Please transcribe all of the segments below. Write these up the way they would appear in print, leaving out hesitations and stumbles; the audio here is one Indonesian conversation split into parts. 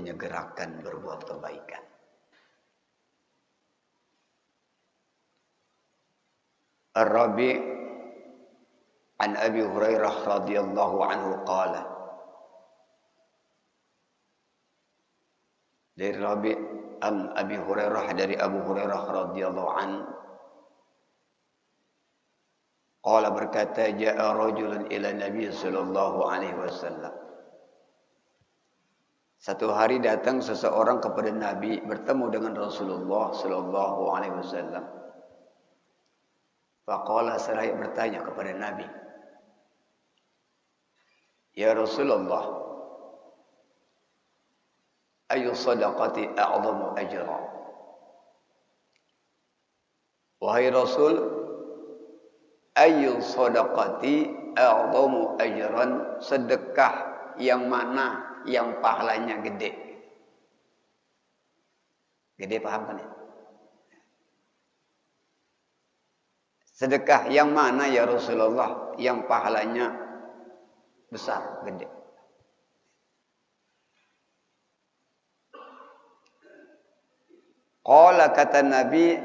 menyegerakan berbuat kebaikan. Ar-Rabi' an Abi Hurairah radhiyallahu anhu qala. Dari Rabi' an Abi Hurairah, dari Abu Hurairah radhiyallahu anhu, qala, berkata, ja'a rajulun ila Nabi sallallahu alaihi wasallam. Satu hari datang seseorang kepada Nabi, bertemu dengan Rasulullah sallallahu alaihi wasallam. Faqala, seraya bertanya kepada Nabi, ya Rasulullah, ayu sadaqati a'zamu ajra? Wahai Rasul, ayu sadaqati a'zamu ajran? Sedekah yang mana yang pahalanya gede? Gede, paham kan ya? Sedekah yang mana ya Rasulullah yang pahalanya besar, gede? Qala, kata Nabi,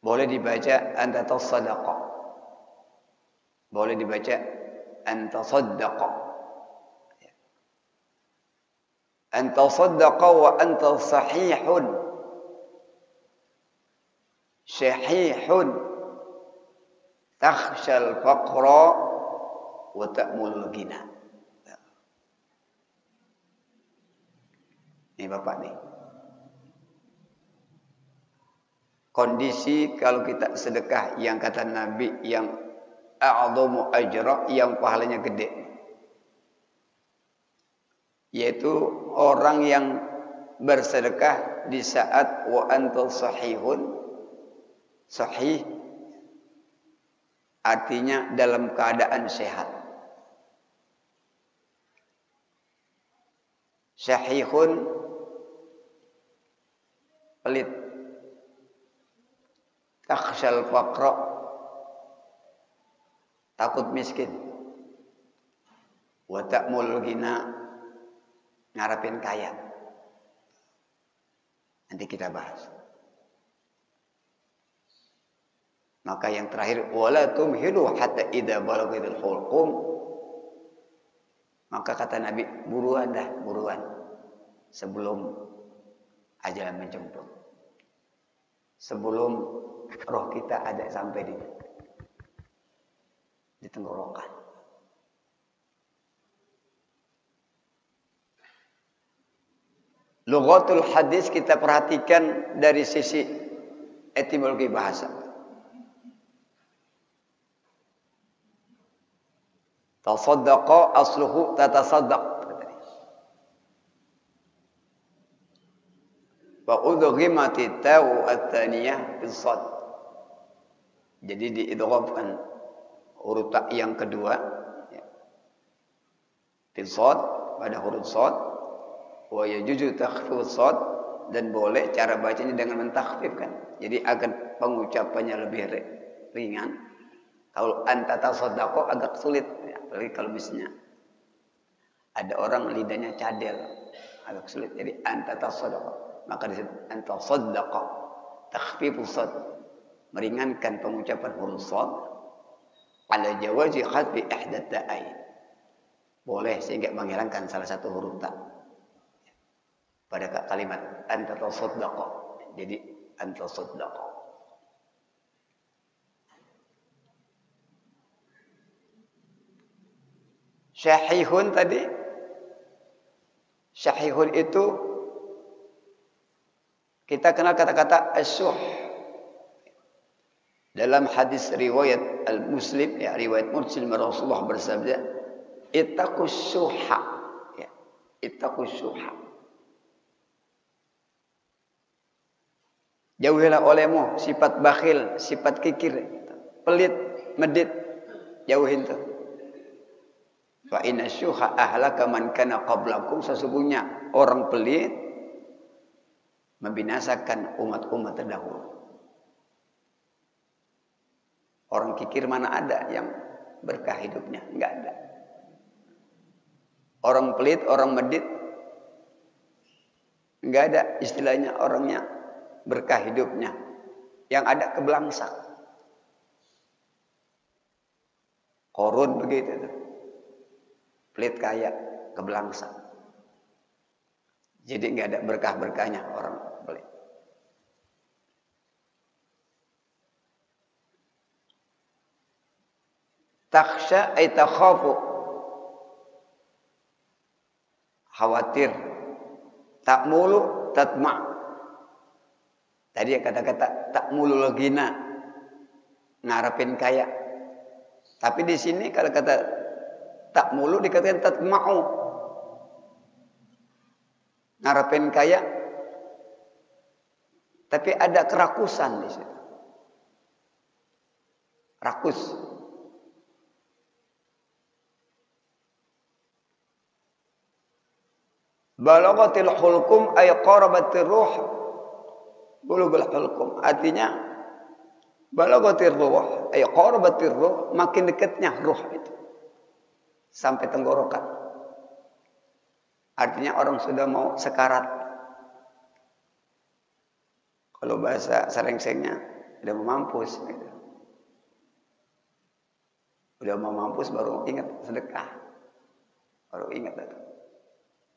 boleh dibaca anta tasaddaqa. Boleh dibaca anta saddaqa. Anta saddaqa wa anta sahihun. Syahihun. Takhshal faqra wa ta'mul ghina. Ini Bapak nih. Kondisi kalau kita sedekah yang kata Nabi yang a'dhamu ajra, yang pahalanya gede, yaitu orang yang bersedekah di saat wa anta sahihun. Sahih artinya dalam keadaan sehat. Syahihun pelit. Takhshal faqra, takut miskin. Wa ta'mul ghina, ngarepin kaya. Nanti kita bahas. Maka yang terakhir, wala tumhilu hatta idza balaghatil hulqum. Maka kata Nabi, buruan dah, buruan, sebelum ajal menjemput, sebelum roh kita ada sampai di tenggorokan. Lughatul hadis kita perhatikan dari sisi etimologi bahasa. Tasaddaqa asluhu tatasaddaq. Wa udghimati ta'u at-tsaniyah bis-sad. Jadi diidghamkan huruf ta yang kedua bis-sad pada huruf sad, wa yajuzu takhfif sad, dan boleh cara bacanya dengan mentakhfifkan. Jadi agar pengucapannya lebih ringan. Kalau anta tasaddaqa agak sulit, apalagi kalau misalnya ada orang lidahnya cadel, agak sulit. Jadi anta tasaddaqa, maka disebut anta saddaqa, takhfifus sad, meringankan pengucapan huruf sad, ala jawazi hadfi ihda ta'ain. Boleh sehingga menghilangkan salah satu huruf ta pada kalimat anta tasaddaqa. Jadi anta saddaqa. Syahihun tadi, syahihun itu kita kenal kata-kata as-suh. Dalam hadis riwayat Al-Muslim, ya, riwayat Muslim, Rasulullah bersabda, ittaqus syuha, ya, ittaqus syuha. Jauhilah olehmu sifat bakhil, sifat kikir, pelit, medit, jauhin tuh. Fa inna syuha ahlaka man kana qablakum, sesungguhnya orang pelit membinasakan umat-umat terdahulu. Orang kikir mana ada yang berkah hidupnya? Enggak ada. Orang pelit, orang medit, enggak ada istilahnya orangnya berkah hidupnya. Yang ada kebelangsak. Korun begitu tuh. Pelit kaya, kebelangsak. Jadi enggak ada berkah-berkahnya orang pelit. Takhsha ay takhafu. Khawatir. Ta'mulu tatma'. Tadi kata-kata ta'mulul ghina, ngarepin kaya. Tapi di sini kalau kata ta'mulu dikatakan tatma'u. Ngarepin kaya. Tapi ada kerakusan di situ. Rakus. Balaghatil hulqum ay qarabatir ruh. Bulughul hulqum artinya balaghatir ruh ay qarabatir ruh, makin dekatnya ruh itu sampai tenggorokan. Artinya orang sudah mau sekarat. Kalau bahasa serengsengnya udah mau mampus gitu. Udah mau mampus baru ingat sedekah. Baru ingat itu.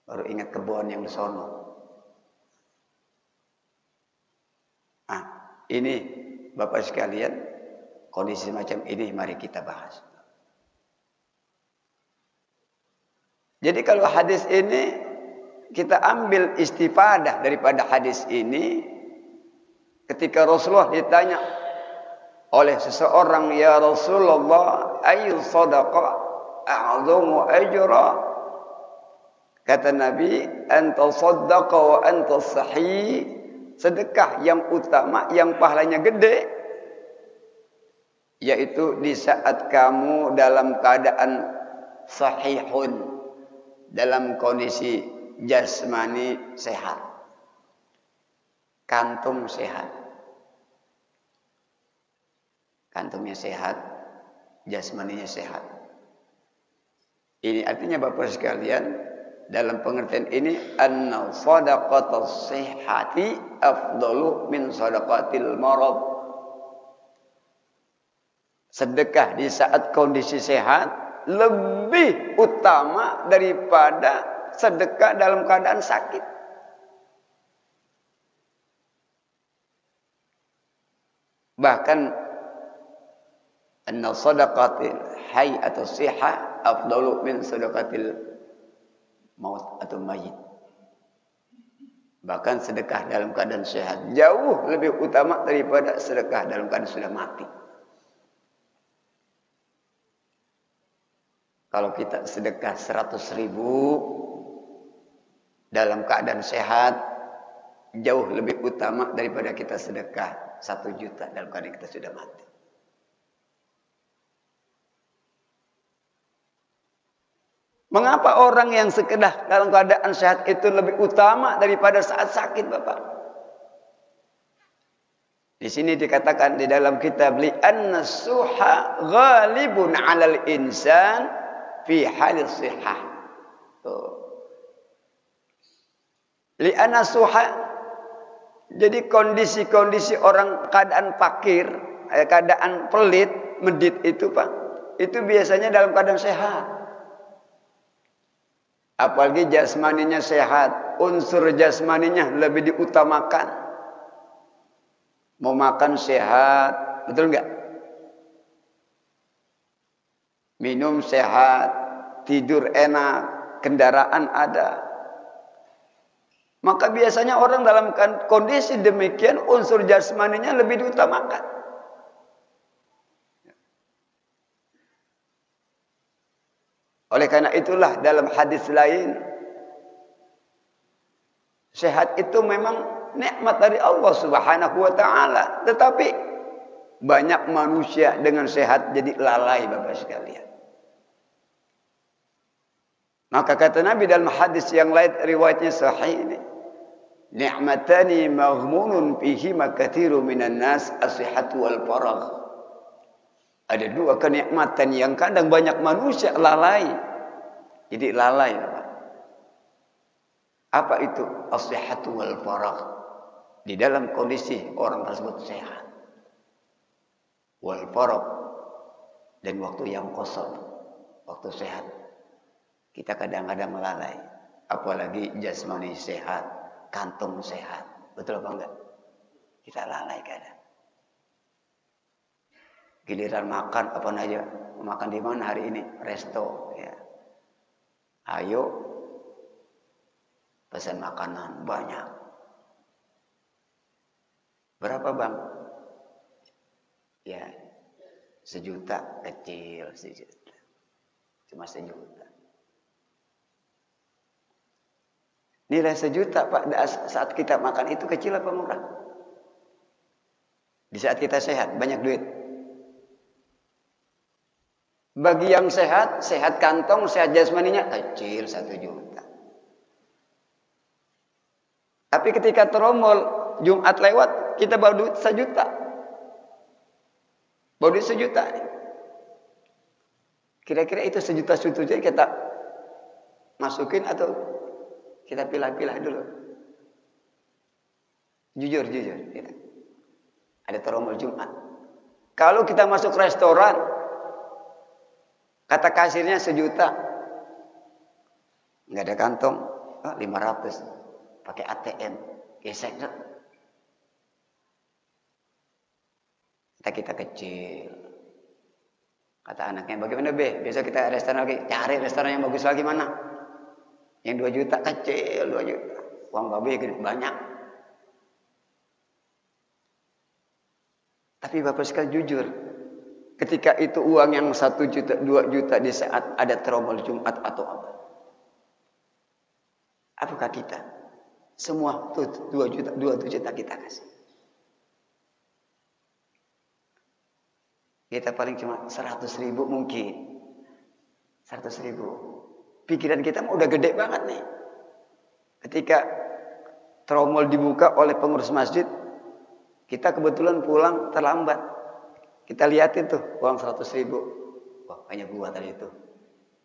Baru ingat kebun yang di sono. Ini Bapak sekalian, kondisi macam ini mari kita bahas. Jadi kalau hadis ini kita ambil istifadah daripada hadis ini, ketika Rasulullah ditanya oleh seseorang, ya Rasulullah, ayu sadaqah a'zamu ajra? Kata Nabi, anta saddaqa wa anta sahih. Sedekah yang utama, yang pahalanya gede, yaitu di saat kamu dalam keadaan sahihun, dalam kondisi jasmani sehat, kantung sehat. Kantungnya sehat, jasmaninya sehat. Ini artinya Bapak sekalian, dalam pengertian ini, anna sadaqatus sihhati afdalu min sadaqatil marad. Sedekah di saat kondisi sehat lebih utama daripada sedekah dalam keadaan sakit. Bahkan anna sadaqatil hayy atau sihah afdalu min sadaqatil maut atau mayit. Bahkan sedekah dalam keadaan sehat jauh lebih utama daripada sedekah dalam keadaan sudah mati. Kalau kita sedekah 100.000 dalam keadaan sehat, jauh lebih utama daripada kita sedekah 1 juta dalam keadaan kita sudah mati. Mengapa orang yang sekedar dalam keadaan sehat itu lebih utama daripada saat sakit, Bapak? Di sini dikatakan di dalam kitab li'anna suha ghalibun 'alal insan fi halis sihah. Li'anna suha, jadi kondisi-kondisi orang keadaan fakir, keadaan pelit, medit itu, Pak, itu biasanya dalam keadaan sehat. Apalagi jasmaninya sehat, unsur jasmaninya lebih diutamakan. Mau makan sehat, betul enggak? Minum sehat, tidur enak, kendaraan ada. Maka biasanya orang dalam kondisi demikian, unsur jasmaninya lebih diutamakan. Oleh karena itulah dalam hadis lain, sehat itu memang nikmat dari Allah Subhanahu wa taala, tetapi banyak manusia dengan sehat jadi lalai, Bapak sekalian. Maka kata Nabi dalam hadis yang lain riwayatnya sahih ini, ni'matani maghmunun fihi ma katsiru minan nas as-sihhatu wal faragh. Ada 2 kenikmatan yang kadang banyak manusia lalai. Jadi lalai, Bapak. Apa itu? As-sihhatu wal faragh. Di dalam kondisi orang tersebut sehat. Wal faragh, dan waktu yang kosong. Waktu sehat. Kita kadang-kadang lalai. Apalagi jasmani sehat, kantong sehat. Betul apa enggak? Kita lalai kadang. Giliran makan apa aja? Makan di mana hari ini? Resto, ya. Ayo pesan makanan banyak. Berapa bang? Ya, 1 juta, kecil 1 juta. Cuma 1 juta. Nilai 1 juta Pak saat kita makan itu kecil apa murah? Di saat kita sehat, banyak duit. Bagi yang sehat, sehat kantong, sehat jasmaninya, kecil 1 juta. Tapi ketika teromol, Jumat lewat, kita bawa duit 1 juta. Bawa duit 1 juta. Kira-kira itu 1 juta kita masukin atau kita pilah-pilah dulu? Jujur. Gitu. Ada teromol Jumat. Kalau kita masuk restoran, kata kasirnya 1 juta. Nggak ada kantong. 500. Pakai ATM. Gesek. Kita kecil. Kata anaknya, bagaimana be? Besok kita restoran lagi. Cari restoran yang bagus lagi mana? Yang 2 juta kecil, 2 juta. Uang babe gede banyak. Tapi Bapak sekali jujur. Ketika itu uang yang 1 juta, 2 juta di saat ada teromol Jumat atau apa? Apakah kita? Semua 2 juta kita kasih. Kita paling cuma 100.000 mungkin. 100.000. Pikiran kita udah gede banget nih. Ketika tromol dibuka oleh pengurus masjid, kita kebetulan pulang terlambat. Kita liatin tuh uang 100.000. Wah, hanya gua tadi itu.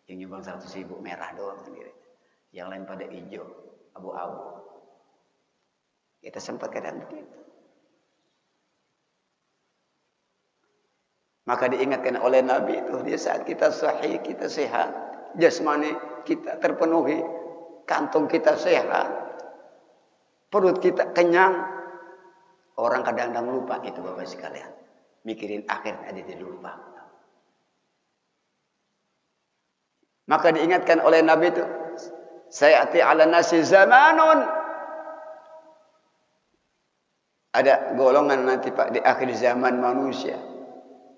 Yang nyumbang 100.000 merah doang sendiri. Yang lain pada hijau, abu-abu. Kita sempat kadang begitu. Maka diingatkan oleh Nabi itu, di saat kita sahih, kita sehat, jasmani kita terpenuhi, kantong kita sehat, perut kita kenyang. Orang kadang-kadang lupa itu Bapak sekalian. Mikirin akhir aja dia lupa. Maka diingatkan oleh Nabi itu, sayati ala nasi zamanun. Ada golongan nanti Pak di akhir zaman manusia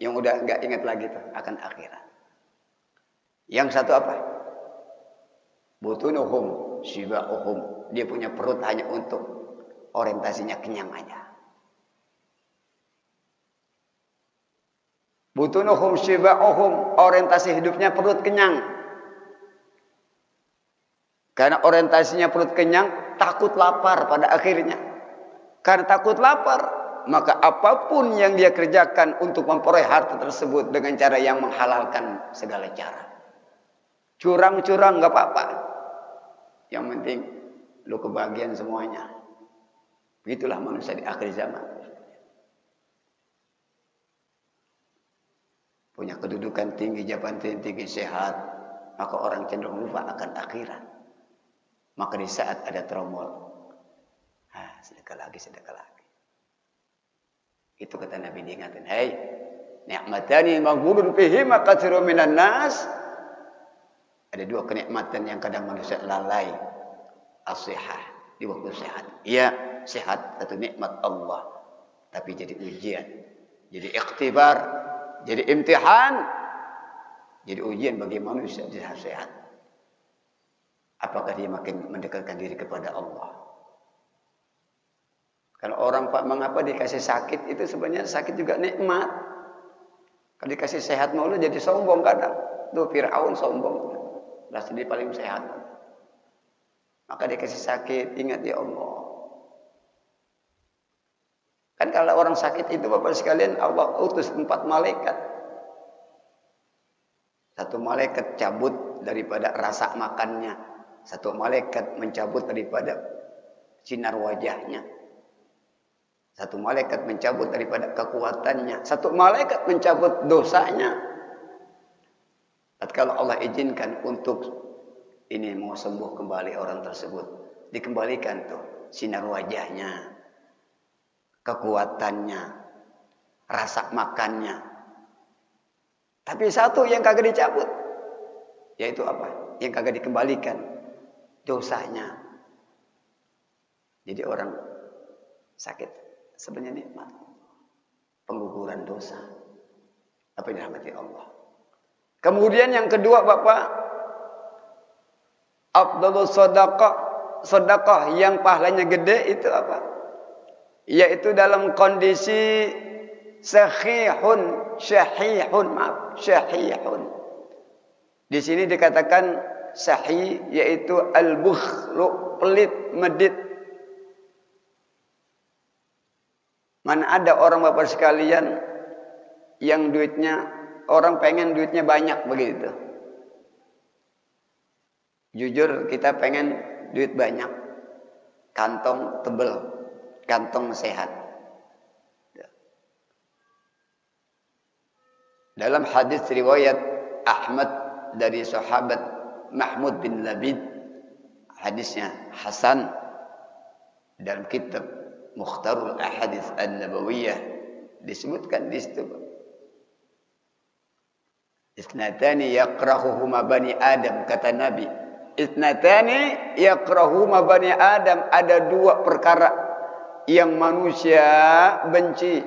yang udah nggak ingat lagi tuh akan akhirat. Yang satu apa? Butunuhum shiba'uhum. Dia punya perut hanya untuk orientasinya kenyang aja. Butunuhum shiba'uhum. Orientasi hidupnya perut kenyang. Karena orientasinya perut kenyang, takut lapar pada akhirnya. Karena takut lapar, maka apapun yang dia kerjakan untuk memperoleh harta tersebut dengan cara yang menghalalkan segala cara. Curang-curang nggak apa-apa. Yang penting lu kebahagiaan semuanya. Begitulah manusia di akhir zaman. Punya kedudukan tinggi, jabatan tinggi, sehat, maka orang cenderung lupa akan akhirat. Maka di saat ada tromol, sedekah lagi. Itu kata Nabi diingatin, "Hei, ni'matani maghbunun fihima katsirun minan nas." Ada 2 kenikmatan yang kadang manusia lalai. As-sihah, di waktu sehat. Iya, sehat satu nikmat Allah, tapi jadi ujian, jadi ikhtibar, jadi imtihan, jadi ujian bagi manusia di saat sehat. Apakah dia makin mendekatkan diri kepada Allah? Kalau orang Pak, mengapa dikasih sakit itu sebenarnya sakit juga nikmat. Kalau dikasih sehat malu jadi sombong kadang. Tuh Fir'aun sombong. Rasa dia paling sehat. Maka dikasih sakit, ingat ya Allah. Kan kalau orang sakit itu Bapak sekalian, Allah utus 4 malaikat. 1 malaikat cabut daripada rasa makannya. Satu malaikat mencabut daripada sinar wajahnya. Satu malaikat mencabut daripada kekuatannya. Satu malaikat mencabut dosanya. Tatkala Allah izinkan untuk ini mau sembuh kembali orang tersebut, dikembalikan tuh sinar wajahnya, kekuatannya, rasa makannya. Tapi satu yang kagak dicabut, yaitu apa? Yang kagak dikembalikan, dosanya. Jadi orang sakit sebenarnya nikmat, pengguguran dosa. Apa yang dirahmati Allah. Kemudian yang kedua Bapak, afdhalus sedekah yang pahalanya gede itu apa? Yaitu dalam kondisi syahihun. Di sini dikatakan sahih yaitu al-bukhlu, pelit, medit. Mana ada orang Bapak sekalian yang duitnya, orang pengen duitnya banyak begitu. Jujur kita pengen duit banyak, kantong tebel, kantong sehat. Dalam hadis riwayat Ahmad dari sahabat Mahmud bin Labid, hadisnya Hasan, dalam kitab Mukhtarul Ahadits An-Nabawiyah disebutkan di situ. Isnatani yakrahuhuma bani Adam, kata Nabi. Isnatani yakrahuhuma bani Adam, ada dua perkara yang manusia benci.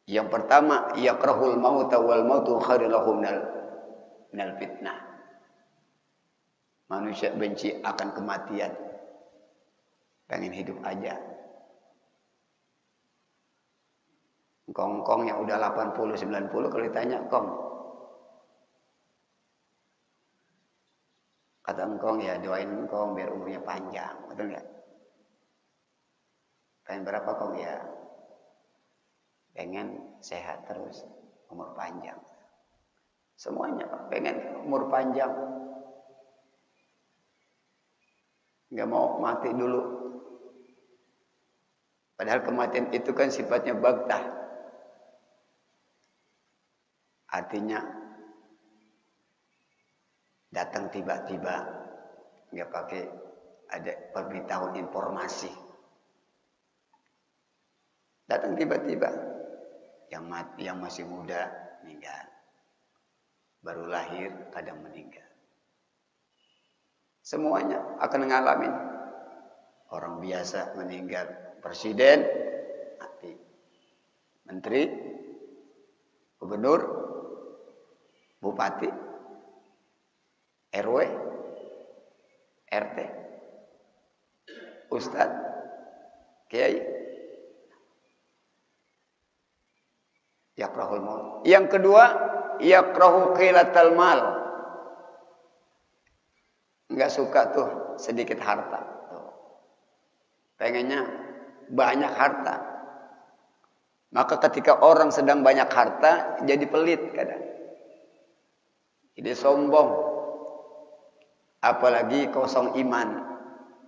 Yang pertama, yakrahul mauta wal mautu khairul lahu minal fitnah. Manusia benci akan kematian. Pengen hidup aja. Kong-kong yang udah 80-90 kalau ditanya, Kong. Kata engkong, ya doain engkong biar umurnya panjang. Betul nggak? Pengen berapa Kong? Ya pengen sehat terus, umur panjang. Semuanya Pak, pengen umur panjang. Nggak mau mati dulu. Padahal kematian itu kan sifatnya baghtah. Artinya datang tiba-tiba, nggak pakai ada pemberitahuan informasi. Datang tiba-tiba. Yang masih muda meninggal, baru lahir kadang meninggal. Semuanya akan ngalamin. Orang biasa meninggal, presiden mati, menteri, gubernur, bupati, RW, RT, ustadz, kiai. Yakrahul maut. Yang kedua, yakrahu qilatal mal. Enggak suka tuh sedikit harta. Pengennya banyak harta. Maka ketika orang sedang banyak harta, jadi pelit kadang. Jadi sombong. Apalagi kosong iman.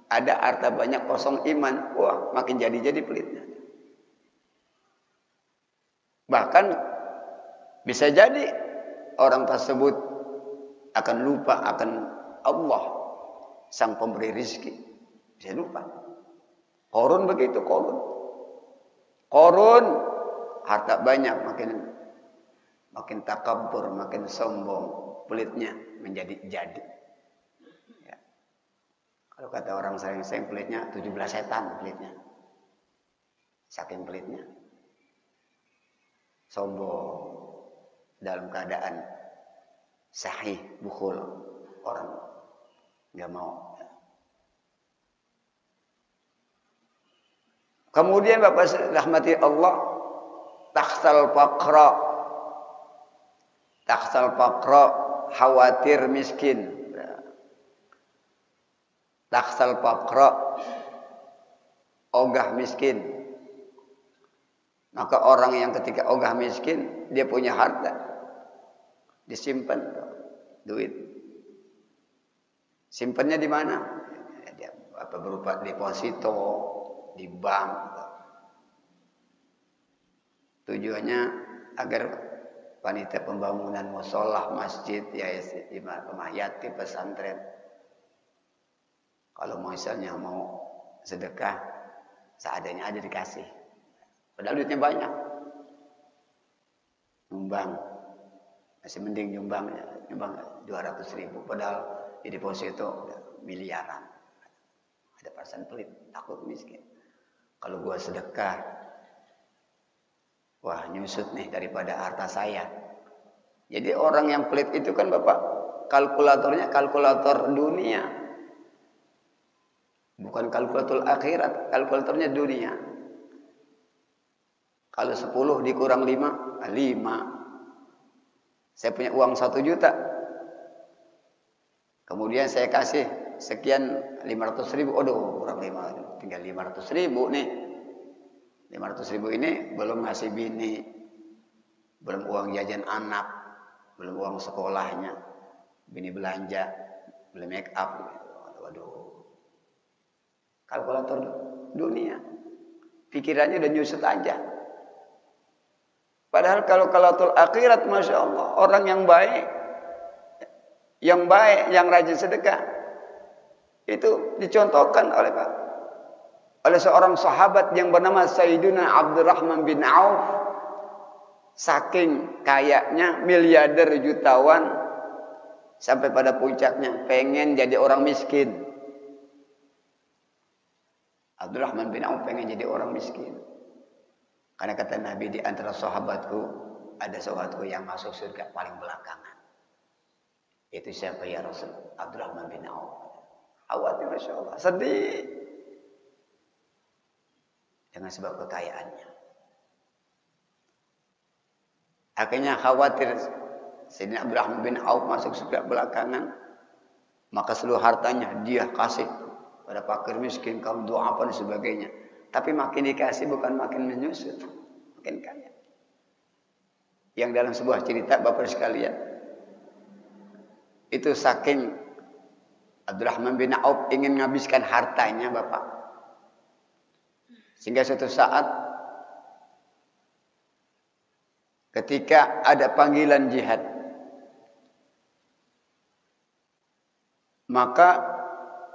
Ada harta banyak kosong iman. Wah, makin jadi pelitnya. Bahkan bisa jadi orang tersebut akan lupa akan Allah, sang pemberi rizki. Bisa lupa. Korun begitu, Korun harta banyak, makin takabur, makin sombong, pelitnya menjadi jadi. Ya. Kalau kata orang sayang pelitnya 17 setan pelitnya. Saking pelitnya. Sombong dalam keadaan sahih bukhul, orang nggak mau. Kemudian Bapak rahmati Allah, takhsal faqra, khawatir miskin. Takhsal faqra, ogah miskin. Maka orang yang ketika ogah miskin, dia punya harta, disimpan duit, Simpannya di mana? Apa berupa deposito di bank. Tujuannya agar panitia pembangunan mushola, masjid, yayasan, rumah yatim, pesantren. Kalau misalnya mau sedekah, seadanya aja dikasih. Padahal duitnya banyak. Nyumbang. Masih mending nyumbang 200.000. Padahal di deposito miliaran. Ada perasaan pelit, takut miskin. Kalau gua sedekah, wah nyusut nih daripada harta saya. Jadi orang yang pelit itu kan Bapak, kalkulatornya kalkulator dunia. Bukan kalkulator akhirat, kalkulatornya dunia. Kalau 10 dikurang 5, 5. Saya punya uang 1 juta. Kemudian saya kasih sekian 500.000. Aduh, kurang 5. Tinggal 500.000 nih. 500.000 ini belum ngasih bini, belum uang jajan anak, belum uang sekolahnya, bini belanja, belum make up. Waduh. Kalkulator dunia. Pikirannya udah nyusut aja. Padahal kalau kalkulator akhirat, Masya Allah, orang yang baik, yang rajin sedekah, itu dicontohkan oleh seorang sahabat yang bernama Sayyidina Abdurrahman bin Auf. Saking kayanya, miliarder, jutawan, sampai pada puncaknya pengen jadi orang miskin. Abdurrahman bin Auf pengen jadi orang miskin. Karena kata Nabi, di antara sahabatku ada sahabatku yang masuk surga paling belakangan. Itu siapa ya Rasul? Abdurrahman bin Auf. Khawatir, Masya Allah, sedih dengan sebab kekayaannya. Akhirnya khawatir Sayyidina Abdurrahman bin Auf masuk surga belakangan. Maka seluruh hartanya dia kasih pada fakir miskin, kaum du'afa dan sebagainya. Tapi makin dikasih bukan makin menyusut, makin kaya. Yang dalam sebuah cerita Bapak sekalian, itu saking Abdurrahman bin Auf ingin menghabiskan hartanya Bapak, sehingga suatu saat ketika ada panggilan jihad, maka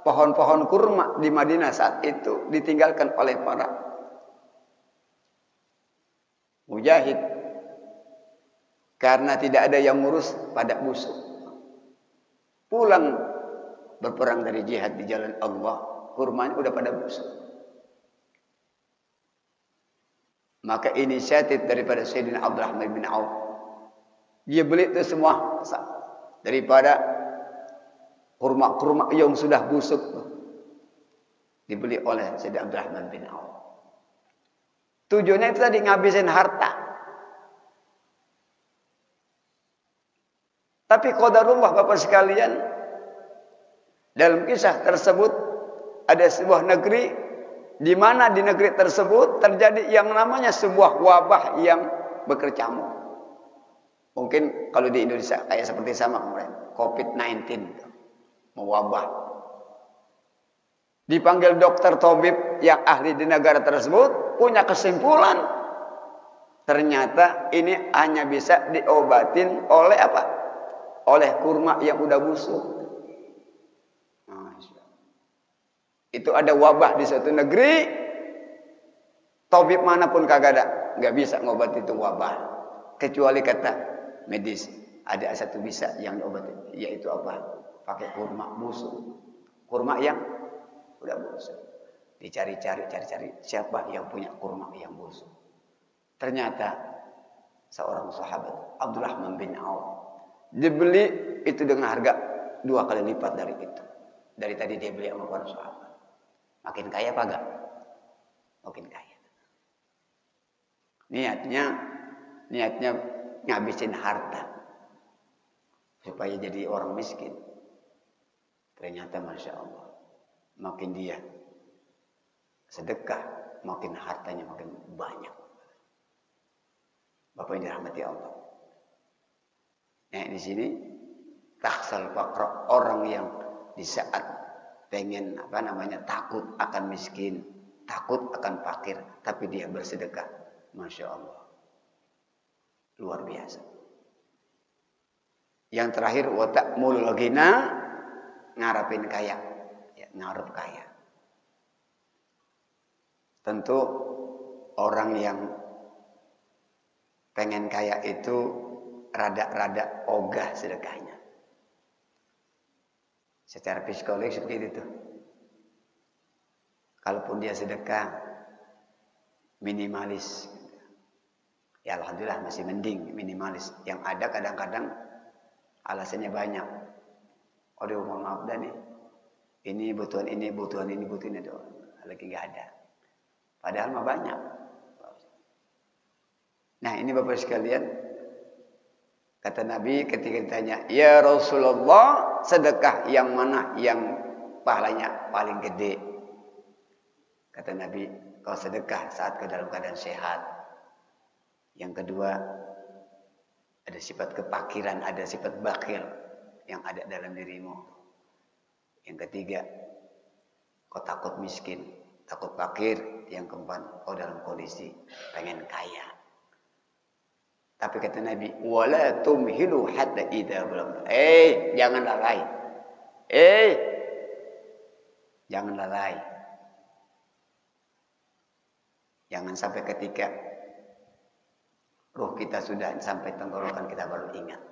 pohon-pohon kurma di Madinah saat itu ditinggalkan oleh para mujahid karena tidak ada yang ngurus pada busuk. Pulang berperang dari jihad di jalan Allah, kurmanya udah pada busuk. Maka inisiatif daripada Sayyidina Abdurrahman bin Auf, dia beli itu semua daripada kurma-kurma yang sudah busuk, dibeli oleh Sayyidina Abdurrahman bin Auf. Tujuannya itu tadi, ngabisin harta. Tapi qadarullah Bapak sekalian, dalam kisah tersebut ada sebuah negeri, di mana di negeri tersebut terjadi yang namanya sebuah wabah yang berkecamuk. Mungkin kalau di Indonesia kayak seperti sama kemarin, COVID-19 mewabah. Dipanggil dokter tabib yang ahli di negara tersebut, punya kesimpulan, ternyata ini hanya bisa diobatin oleh apa? Oleh kurma yang udah busuk. Itu ada wabah di suatu negeri, tabib manapun kagak ada, nggak bisa ngobati itu wabah, kecuali kata medis ada satu bisa yang diobatin, yaitu apa? Pakai kurma busuk, kurma yang udah busuk. Dicari-cari siapa yang punya kurma yang busuk. Ternyata seorang sahabat Abdurrahman bin Auf dibeli itu dengan harga 2 kali lipat dari itu. Dari tadi dia beli sama para sahabat. Makin kaya apa enggak? Makin kaya. Niatnya ngabisin harta supaya jadi orang miskin. Ternyata Masya Allah, makin dia sedekah, makin hartanya makin banyak. Bapak yang dirahmati Allah. Nah, di sini taksal faqra, orang yang di saat pengen takut akan miskin, takut akan fakir, tapi dia bersedekah. Masya Allah, luar biasa. Yang terakhir, wa ta'mulul ghina, ngarepin kaya, ya, ngarep kaya. Tentu orang yang pengen kaya itu rada-rada ogah sedekahnya. Secara psikologis seperti itu. Kalaupun dia sedekah minimalis, ya alhamdulillah masih mending minimalis. Yang ada kadang-kadang alasannya banyak. Aduh, mohon maaf dah nih. Ini butuhan ini itu. Lagi nggak ada. Padahal mah banyak. Nah, ini Bapak sekalian, kata Nabi ketika ditanya, "Ya Rasulullah, sedekah yang mana yang pahalanya paling gede?" Kata Nabi, "Kau sedekah saat dalam keadaan sehat." Yang kedua, ada sifat kepakiran, ada sifat bakhil yang ada dalam dirimu. Yang ketiga, kau takut miskin, takut fakir. Yang keempat, kau dalam kondisi pengen kaya. Tapi kata Nabi, wala tumhilu hatta idza belum. Jangan lalai. Jangan lalai. Jangan sampai ketika ruh kita sudah sampai tenggorokan kita baru ingat.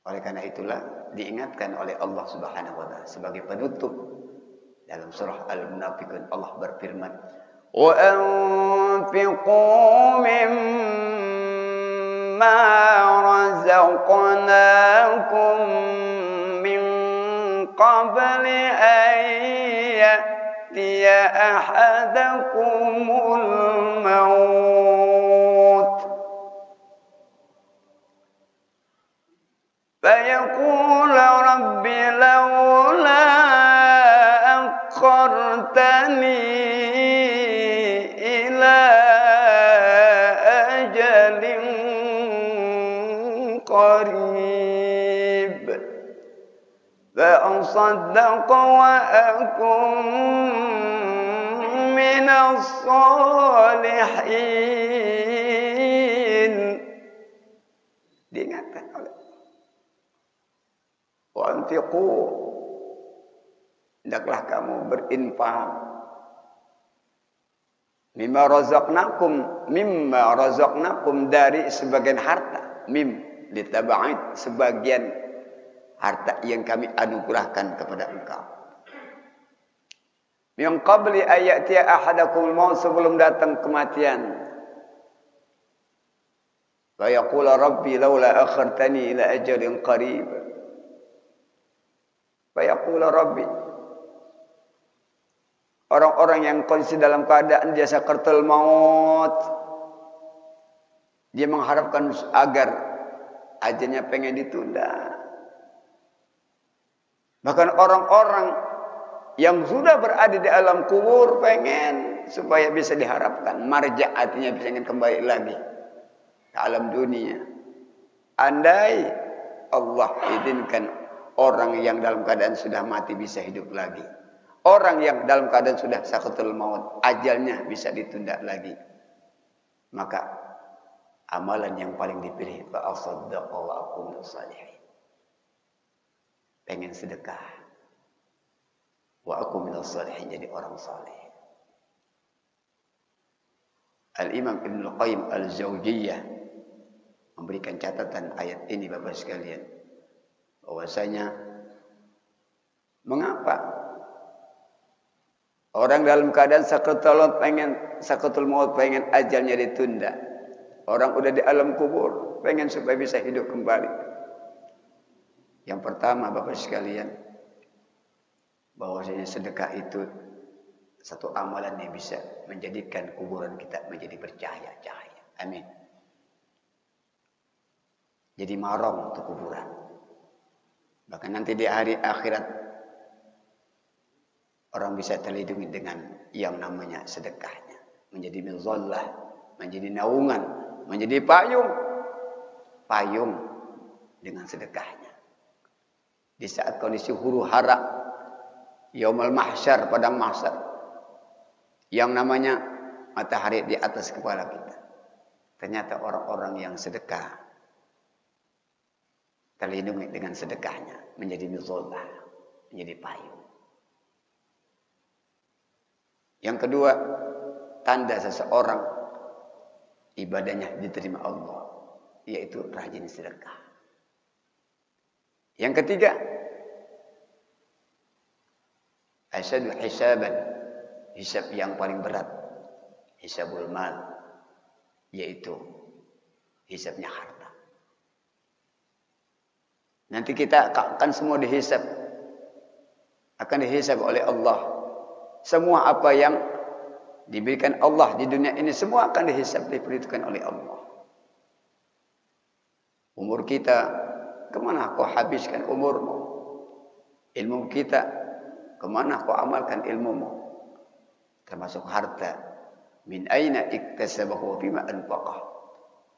Oleh karena itulah diingatkan oleh Allah Subhanahu wa taala sebagai penutup dalam surah Al-Munafiqun, Allah berfirman, "Wa anfiqu mimma razaqnakum min qabli an ya'tiya ahadakumul maut fayaqul rabbi laula akhartani ila ajalin qarib fa asaddaqa wa akum minas salihin." Diingatkan oleh wa anfiqu, hendaklah kamu berinfak mimma razaqnakum dari sebagian harta, litaba'id, sebagian harta yang kami anugerahkan kepada engkau. Min qabli ayatiya ahadakumul maut, sebelum datang kematian. Fa yaqula rabbi laula akhartani ila ajalin qarib. Fa yaqula rabbi, orang-orang yang kondisi dalam keadaan dia sakaratul maut, dia mengharapkan agar ajalnya pengen ditunda. Bahkan orang-orang yang sudah berada di alam kubur pengen supaya bisa diharapkan marja, artinya bisa ingin kembali lagi ke alam dunia. Andai Allah izinkan orang yang dalam keadaan sudah mati bisa hidup lagi. Orang yang dalam keadaan sudah sakaratul maut, ajalnya bisa ditunda lagi. Maka amalan yang paling dipilih, fa asaddaqa wa akum salihin. Pengen sedekah, wa akum minas salihin, jadi orang saleh. Al-Imam Ibnu Qayyim Al-Jauziyah memberikan catatan ayat ini Bapak sekalian, bahwasanya mengapa orang dalam keadaan sakaratul maut pengen ajalnya ditunda. Orang udah di alam kubur pengen supaya bisa hidup kembali. Yang pertama Bapak sekalian, bahwasanya sedekah itu satu amalan yang bisa menjadikan kuburan kita menjadi bercahaya-cahaya. Amin. Jadi marong untuk kuburan. Bahkan nanti di hari akhirat orang bisa terlindungi dengan yang namanya sedekahnya. Menjadi mizallah, menjadi naungan, menjadi payung. Payung dengan sedekahnya. Di saat kondisi huru hara, yaumul mahsyar, padang mahsyar, yang namanya matahari di atas kepala kita. Ternyata orang-orang yang sedekah terlindungi dengan sedekahnya, menjadi mizollah, menjadi payung. Yang kedua, tanda seseorang ibadahnya diterima Allah, yaitu rajin sedekah. Yang ketiga, asyadu hisaban, hisab yang paling berat, hisabul mal, yaitu hisabnya harta. Nanti kita akan semua dihisab, akan dihisab oleh Allah. Semua apa yang diberikan Allah di dunia ini semua akan dihisab, diperhitungkan oleh Allah. Umur kita, kemana kau habiskan umurmu? Ilmu kita, kemana kau amalkan ilmumu? Termasuk harta. Min aina iktasabahu bima anfaqah.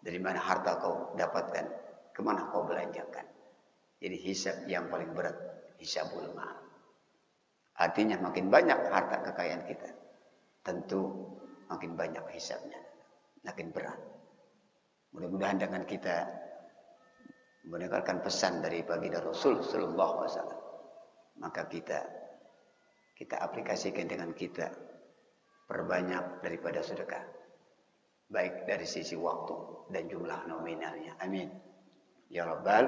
Dari mana harta kau dapatkan? Kemana kau belanjakan? Jadi hisab yang paling berat, hisabul mal. Artinya makin banyak harta kekayaan kita, tentu makin banyak hisabnya, makin berat. Mudah-mudahan dengan kita mendengarkan pesan dari baginda Rasul sallallahu alaihi wasallam, maka kita aplikasikan dengan kita, perbanyak daripada sedekah, baik dari sisi waktu dan jumlah nominalnya. Amin ya rabbal